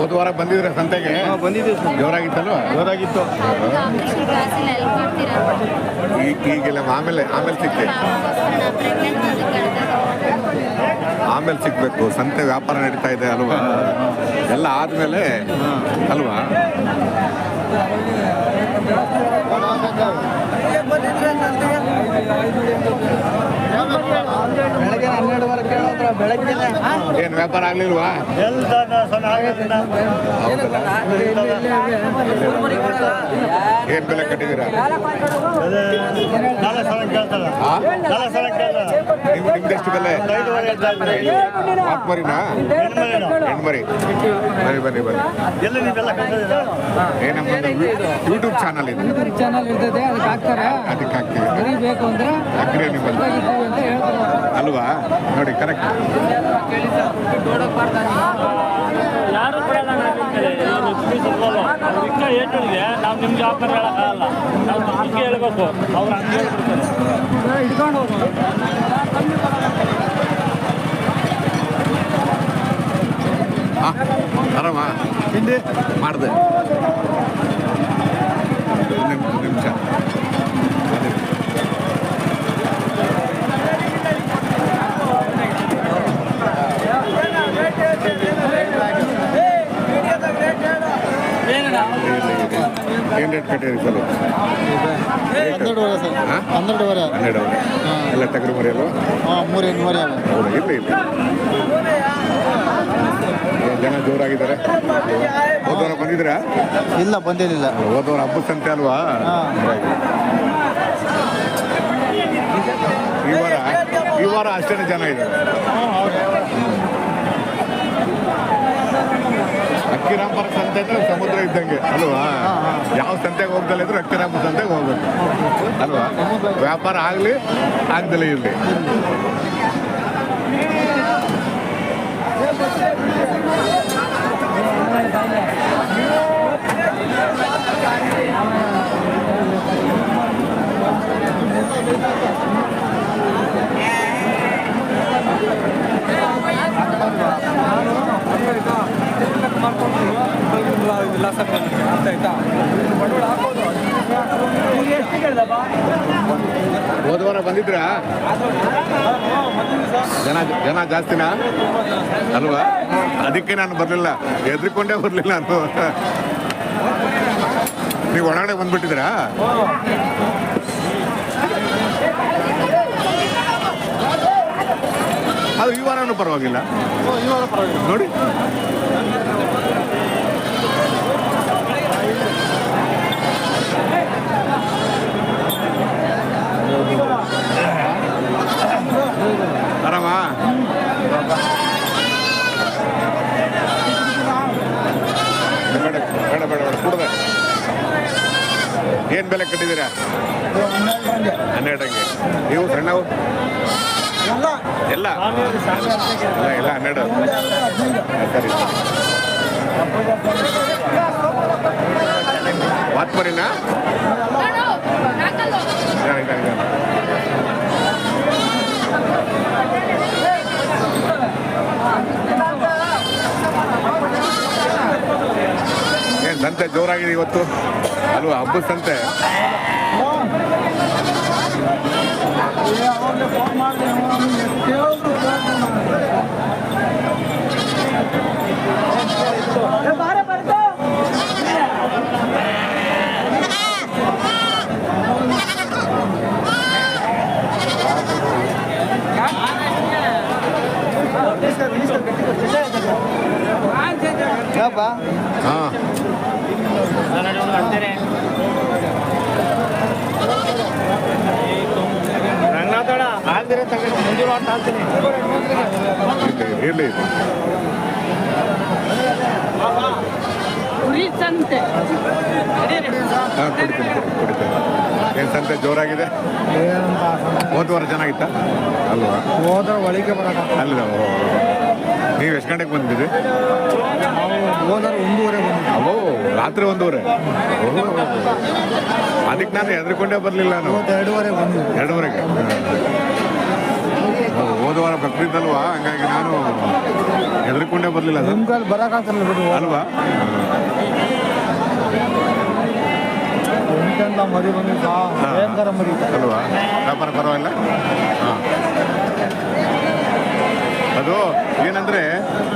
ಹೋದ ವಾರ ಬಂದಿದ್ರೆ ಸಂತೆಗೆ? ಬಂದಿದ್ದೀವಿ ಸರ್. ಜೋರಾಗಿತ್ತಲ್ವ? ಜೋರಾಗಿತ್ತು. ಈಗೆಲ್ಲ ಆಮೇಲೆ ಸಿಗ್ತೇವೆ, ಆಮೇಲೆ ಸಿಗ್ಬೇಕು. ಸಂತೆ ವ್ಯಾಪಾರ ನಡೀತಾ ಇದೆ ಅಲ್ವಾ? ಎಲ್ಲ ಆದ್ಮೇಲೆ ಅಲ್ವಾ? ಬೆಳಗ್ಗೆ 12 ಕೇಳಿದ್ರೆ ಬೆಳಗ್ಗೆ ಏನು ವ್ಯಾಪಾರ ಆಗ್ಲಿಲ್ವಾ? ಏನ್ ಬೆಲೆ ಕಟ್ಟಿದ್ದೀರಾ? ನಿಮ್ದೆಷ್ಟು ಬೆಲೆ? ಮರಿನಾ? ಹೆಣ್ಮರಿ. ಬನ್ನಿ ಏನಮ್ಮ ಯೂಟ್ಯೂಬ್ ಚಾನಲ್ ಇದೆ, ಇರ್ತದೆ, ಅದಕ್ಕೆ ಹಾಕ್ತಾರೆ. ಅದಕ್ಕೆ ಹಾಕ್ತೀವಿ. ಮರಿ ಬೇಕು ಅಂದ್ರೆ ಅಗ್ರಿ ನಿಮ್ಮಲ್ಲಿ ಅಂತ ಹೇಳ್ತಾರೆ ಅಲ್ವಾ? ನೋಡಿ ಕರೆಕ್ಟ್. ಯಾರು ಕೊಡಲ್ಲ. ನಾವು ನಿಮ್ಗೆ ವ್ಯಾಪಾರ ಹೇಳೋಕ್ಕಾಗಲ್ಲ, ನಾವು ನಮಗೆ ಹೇಳ್ಬೇಕು. ಅವ್ರು ಹಂಗೆ ಹೇಳ್ಬಿಡ್ತಾರೆ. ಇಟ್ಕೊಂಡು ಹೋಗೋದು. ಆರಾಮ ತಿಂಡಿ ಮಾಡಿದೆ ನಿಮಿಷ. ಏನು ರೇಟ್ ಕಟ್ಟಿರಿ ಸರ್? 12 ಸರ್. 12 ಎಲ್ಲ ಟಗರು ಮರಿ ಅಲ್ವಾ? 3 ಹೆಣ್ಮರಿ ಅಲ್ಲ. ಹೌದಾ? ಇಲ್ಲಿ ಜನ ಜೋರಾಗಿದ್ದಾರೆ. ಹೋದವರ ಬಂದಿದ್ದೀರಾ? ಇಲ್ಲ, ಬಂದಿರಲಿಲ್ಲ. ಹೋದವರ ಹಬ್ಬದ ಸಂತೆ ಅಲ್ವಾ? ಈ ವಾರ ಅಷ್ಟೇ ಜನ ಇದ್ದಾರೆ. ಅಕ್ಕಿರಾಂಪುರ ಸಂತೆ ಅಂದ್ರೆ ಸಮುದ್ರ ಇದ್ದಂಗೆ ಅಲ್ವಾ? ಯಾವ ಸಂತೆಗೆ ಹೋಗ್ದಲ್ಲ ಇದ್ರು ಅಕ್ಕಿರಾಂಪುರ ಸಂತೆಗೆ ಹೋಗ್ಬೇಕು ಅಲ್ವಾ? ವ್ಯಾಪಾರ ಆಗಲಿ ಆಗ್ದಲೇ ಇರಲಿ. ಹೋದವಾರ ಬಂದಿದ್ರಾ? ಜನ ಜಾಸ್ತಿನಾ ಅಲ್ವಾ? ಅದಕ್ಕೆ ನಾನು ಬರಲಿಲ್ಲ, ಹೆದರ್ಕೊಂಡೇ ಬರಲಿಲ್ಲ ನಾನು. ನೀವು ಒಳಗಡೆ ಬಂದ್ಬಿಟ್ಟಿದ್ರಾ? ಅದು ಈ ವಾರನೂ ಪರವಾಗಿಲ್ಲ ನೋಡಿ. ಆರಾಮ? ಬೇಡ ಕುಡ್ದೆ. ಏನು ಬೆಲೆ ಕಟ್ಟಿದ್ದೀರಾ? 12 ನೀವು ಸಣ್ಣವು ಎಲ್ಲ 12. ಸರಿ. ವಾತ್ಮರಿನಾ? ಏನು ಸಂತೆ ಜೋರಾಗಿದೆ ಇವತ್ತು ಅಲ್ವಾ? ಹಬ್ಬದ ಸಂತೆ. ಹಾಂ, ಇರಲಿ. ಹಾಂ, ಕುಡಿತೇನೆ. ಏನು ಸಂತೆ ಜೋರಾಗಿದೆ? ಹೋದ ವಾರ ಚೆನ್ನಾಗಿತ್ತ ಅಲ್ವಾ? ಹೋದ್ರೆ ಒಳಗೆ ಬರೋಣ. ಅಲ್ಲ, ನೀವು ಎಷ್ಟು ಗಂಟೆಗೆ ಬಂದಿದ್ದೀರಿ? ಹೋದ್ರೆ 1:30 ಅವೋ ರಾತ್ರಿ 1:30. ಅದಕ್ಕೆ ನಾನು ಹೆದರ್ಕೊಂಡೇ ಬರಲಿಲ್ಲ ನಾನು. 2:30 ಬಂದಿದ್ದೆ. 2:30ಗೆ. ಹೋದ ಹೋದ ವಾರ ಬಕ್ರೀದಲ್ವಾ, ಹಂಗಾಗಿ ನಾನು ಹೆದರ್ಕೊಂಡೇ ಬರಲಿಲ್ಲ ಸರ್. ನಿಮ್ಗಲ್ಲಿ ಬರೋಕ್ಕಾಗ್ತಿಲ್ಲ ಬಿಡು. ಅಲ್ವಾ? ಎಂತೆಲ್ಲ ಮರಿ ಬಂದಿದ್ದ ಭಯಂಕರ ಮರಿ. ಅಲ್ವಾ? ವ್ಯಾಪಾರ ಪರವಾಗಿಲ್ಲ. ಹಾಂ, ಅದು ಏನಂದ್ರೆ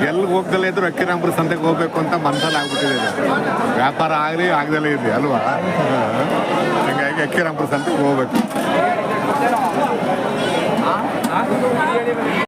ಎಲ್ಲಿಗೆ ಹೋಗ್ದಲ್ಲೇ ಇದ್ರು ಅಕ್ಕಿರಾಂಪುರ ಸಂತೆಗೆ ಹೋಗ್ಬೇಕು ಅಂತ ಮನಸ್ಸಲ್ಲಿ ಆಗ್ಬಿಟ್ಟಿದೆ ಇದು. ವ್ಯಾಪಾರ ಆಗಲಿ ಆಗದಲ್ಲೇ ಇರಲಿ ಅಲ್ವಾ? ಹಂಗಾಗಿ ಅಕ್ಕಿರಾಂಪುರ ಸಂತೆಗೆ ಹೋಗ್ಬೇಕು.